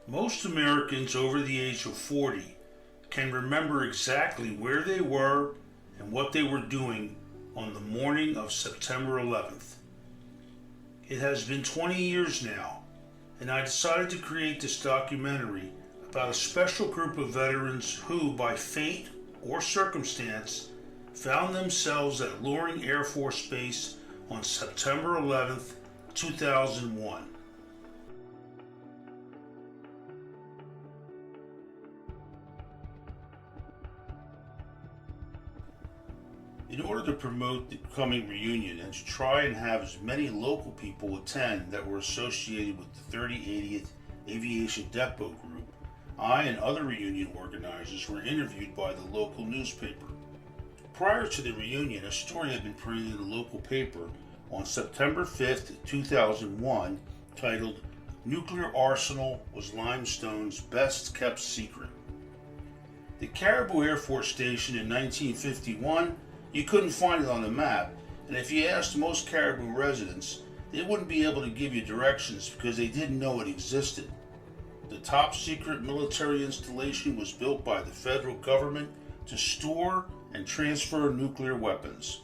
Most Americans over the age of 40 can remember exactly where they were and what they were doing on the morning of September 11th. It has been 20 years now, and I decided to create this documentary about a special group of veterans who, by fate or circumstance, found themselves at Loring Air Force Base on September 11th, 2001. In order to promote the coming reunion and to try and have as many local people attend that were associated with the 3080th Aviation Depot Group, I and other reunion organizers were interviewed by the local newspaper. Prior to the reunion, a story had been printed in the local paper on September 5th, 2001, titled "Nuclear Arsenal Was Limestone's Best Kept Secret." The Caribou Air Force Station in 1951, you couldn't find it on the map, and if you asked most Caribou residents, they wouldn't be able to give you directions because they didn't know it existed. The top secret military installation was built by the federal government to store and transfer nuclear weapons.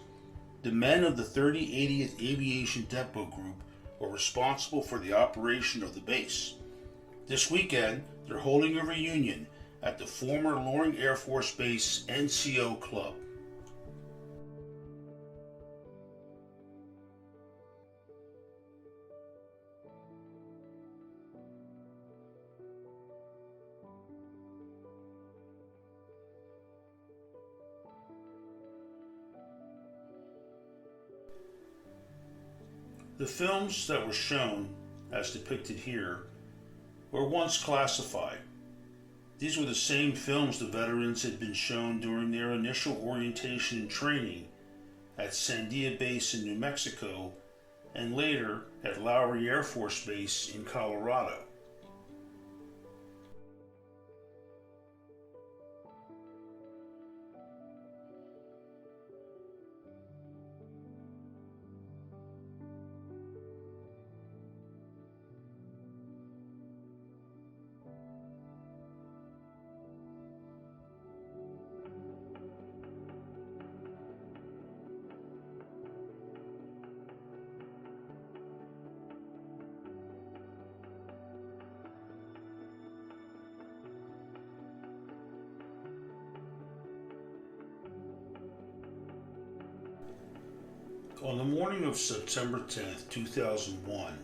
The men of the 3080th Aviation Depot Group were responsible for the operation of the base. This weekend, they're holding a reunion at the former Loring Air Force Base NCO Club. The films that were shown, as depicted here, were once classified. These were the same films the veterans had been shown during their initial orientation and training at Sandia Base in New Mexico and later at Lowry Air Force Base in Colorado. On the morning of September 10th, 2001,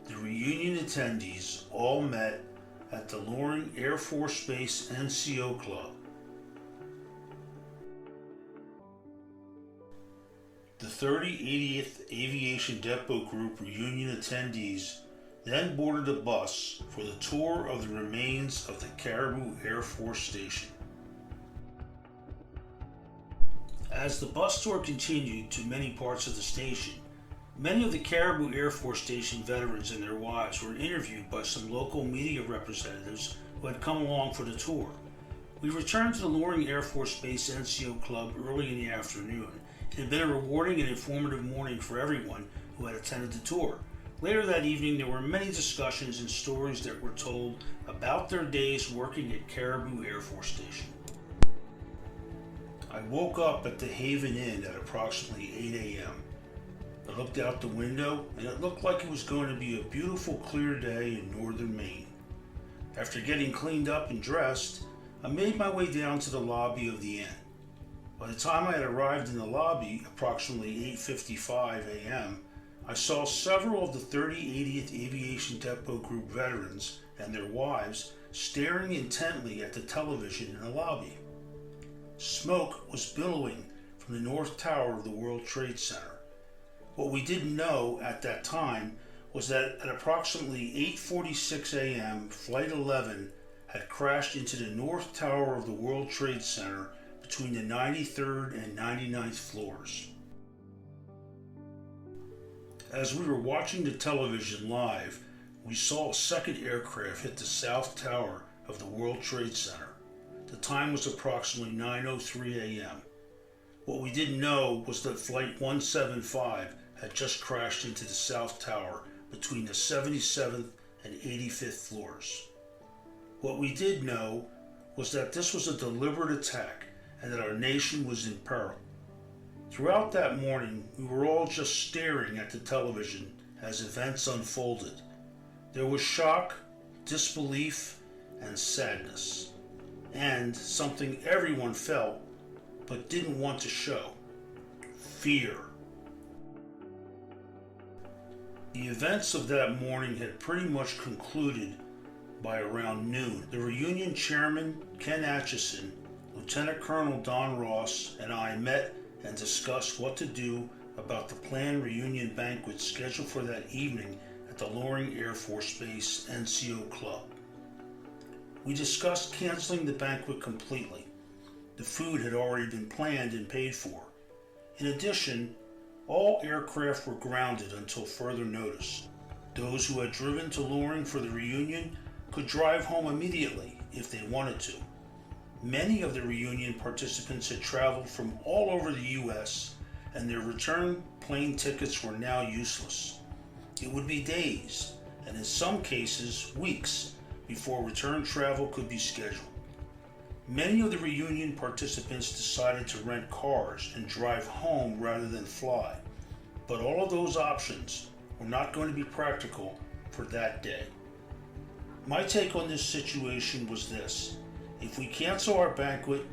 the reunion attendees all met at the Loring Air Force Base NCO Club. The 3080th Aviation Depot Group reunion attendees then boarded a bus for the tour of the remains of the Caribou Air Force Station. As the bus tour continued to many parts of the station, many of the Caribou Air Force Station veterans and their wives were interviewed by some local media representatives who had come along for the tour. We returned to the Loring Air Force Base NCO Club early in the afternoon. It had been a rewarding and informative morning for everyone who had attended the tour. Later that evening, there were many discussions and stories that were told about their days working at Caribou Air Force Station. I woke up at the Haven Inn at approximately 8 a.m. I looked out the window and it looked like it was going to be a beautiful clear day in northern Maine. After getting cleaned up and dressed, I made my way down to the lobby of the inn. By the time I had arrived in the lobby, approximately 8:55 a.m., I saw several of the 3080th Aviation Depot Group veterans and their wives staring intently at the television in the lobby. Smoke was billowing from the North Tower of the World Trade Center. What we didn't know at that time was that at approximately 8:46 a.m., Flight 11 had crashed into the North Tower of the World Trade Center between the 93rd and 99th floors. As we were watching the television live, we saw a second aircraft hit the South Tower of the World Trade Center. The time was approximately 9:03 a.m. What we didn't know was that Flight 175 had just crashed into the South Tower between the 77th and 85th floors. What we did know was that this was a deliberate attack and that our nation was in peril. Throughout that morning, we were all just staring at the television as events unfolded. There was shock, disbelief, and sadness, and something everyone felt but didn't want to show: fear. The events of that morning had pretty much concluded by around noon. The reunion chairman, Ken Atchison, Lieutenant Colonel Don Ross, and I met and discussed what to do about the planned reunion banquet scheduled for that evening at the Loring Air Force Base NCO Club. We discussed canceling the banquet completely. The food had already been planned and paid for. In addition, all aircraft were grounded until further notice. Those who had driven to Loring for the reunion could drive home immediately if they wanted to. Many of the reunion participants had traveled from all over the U.S., and their return plane tickets were now useless. It would be days, and in some cases weeks, before return travel could be scheduled. Many of the reunion participants decided to rent cars and drive home rather than fly, but all of those options were not going to be practical for that day. My take on this situation was this: if we cancel our banquet,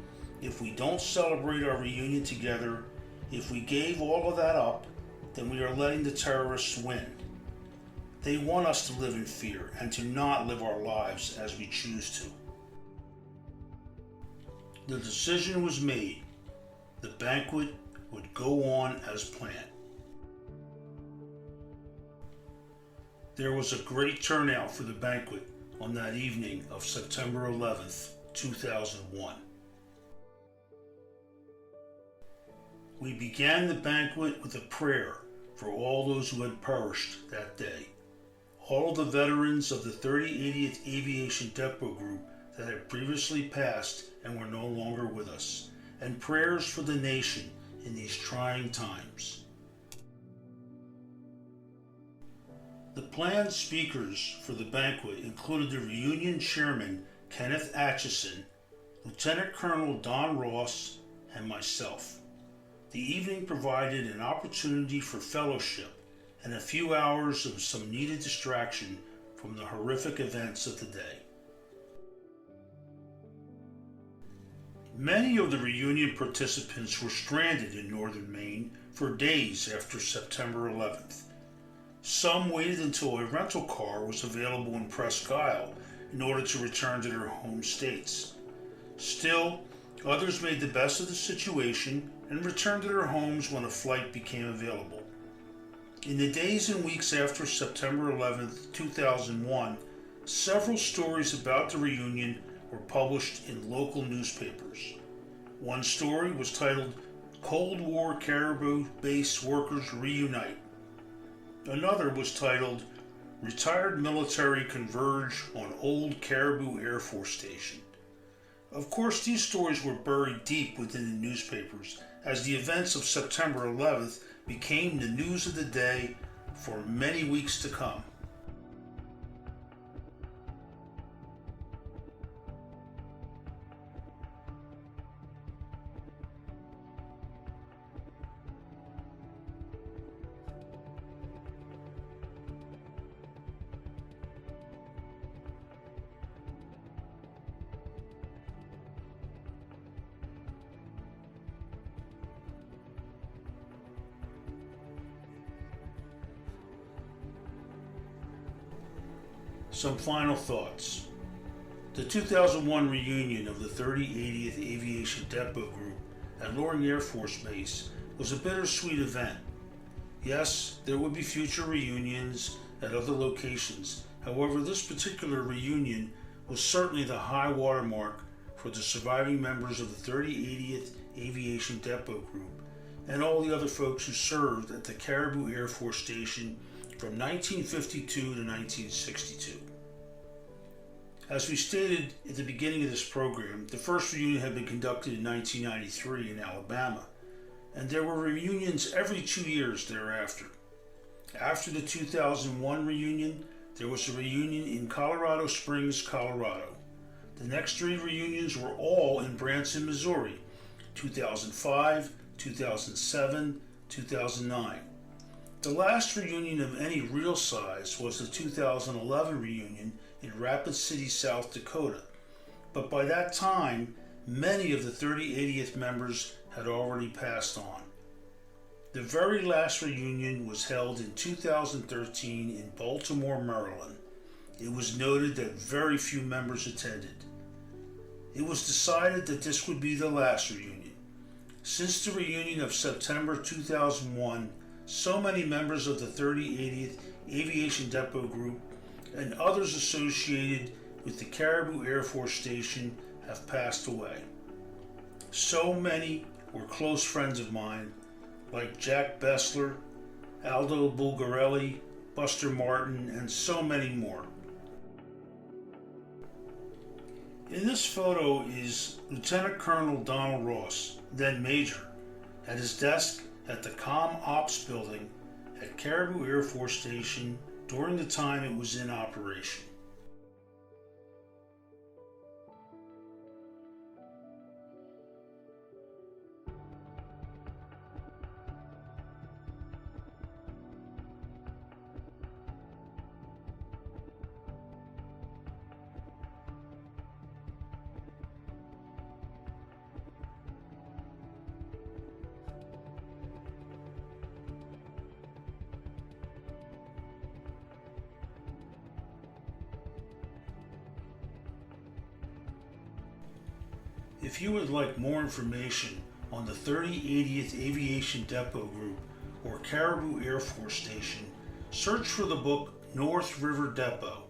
if we don't celebrate our reunion together, if we gave all of that up, then we are letting the terrorists win. They want us to live in fear and to not live our lives as we choose to. The decision was made. The banquet would go on as planned. There was a great turnout for the banquet on that evening of September 11th, 2001. We began the banquet with a prayer for all those who had perished that day, all of the veterans of the 3080th Aviation Depot Group that had previously passed and were no longer with us, and prayers for the nation in these trying times. The planned speakers for the banquet included the reunion chairman, Kenneth Atchison, Lieutenant Colonel Don Ross, and myself. The evening provided an opportunity for fellowship and a few hours of some needed distraction from the horrific events of the day. Many of the reunion participants were stranded in northern Maine for days after September 11th. Some waited until a rental car was available in Presque Isle in order to return to their home states. Still, others made the best of the situation and returned to their homes when a flight became available. In the days and weeks after September 11th, 2001, several stories about the reunion were published in local newspapers. One story was titled, "Cold War Caribou Base Workers Reunite." Another was titled, "Retired Military Converge on Old Caribou Air Force Station." Of course, these stories were buried deep within the newspapers as the events of September 11th became the news of the day for many weeks to come. Some final thoughts. The 2001 reunion of the 3080th Aviation Depot Group at Loring Air Force Base was a bittersweet event. Yes, there would be future reunions at other locations. However, this particular reunion was certainly the high watermark for the surviving members of the 3080th Aviation Depot Group and all the other folks who served at the Caribou Air Force Station from 1952 to 1962. As we stated at the beginning of this program, the first reunion had been conducted in 1993 in Alabama, and there were reunions every 2 years thereafter. After the 2001 reunion, there was a reunion in Colorado Springs, Colorado. The next three reunions were all in Branson, Missouri: 2005, 2007, 2009. The last reunion of any real size was the 2011 reunion in Rapid City, South Dakota, but by that time, many of the 3080th members had already passed on. The very last reunion was held in 2013 in Baltimore, Maryland. It was noted that very few members attended. It was decided that this would be the last reunion. Since the reunion of September 2001, so many members of the 3080th Aviation Depot Group and others associated with the Caribou Air Force Station have passed away. So many were close friends of mine, like Jack Bessler, Aldo Bulgarelli, Buster Martin, and so many more. In this photo is Lieutenant Colonel Donald Ross, then Major, at his desk at the Comm Ops building at Caribou Air Force Station during the time it was in operation. If you would like more information on the 3080th Aviation Depot Group or Caribou Air Force Station, search for the book North River Depot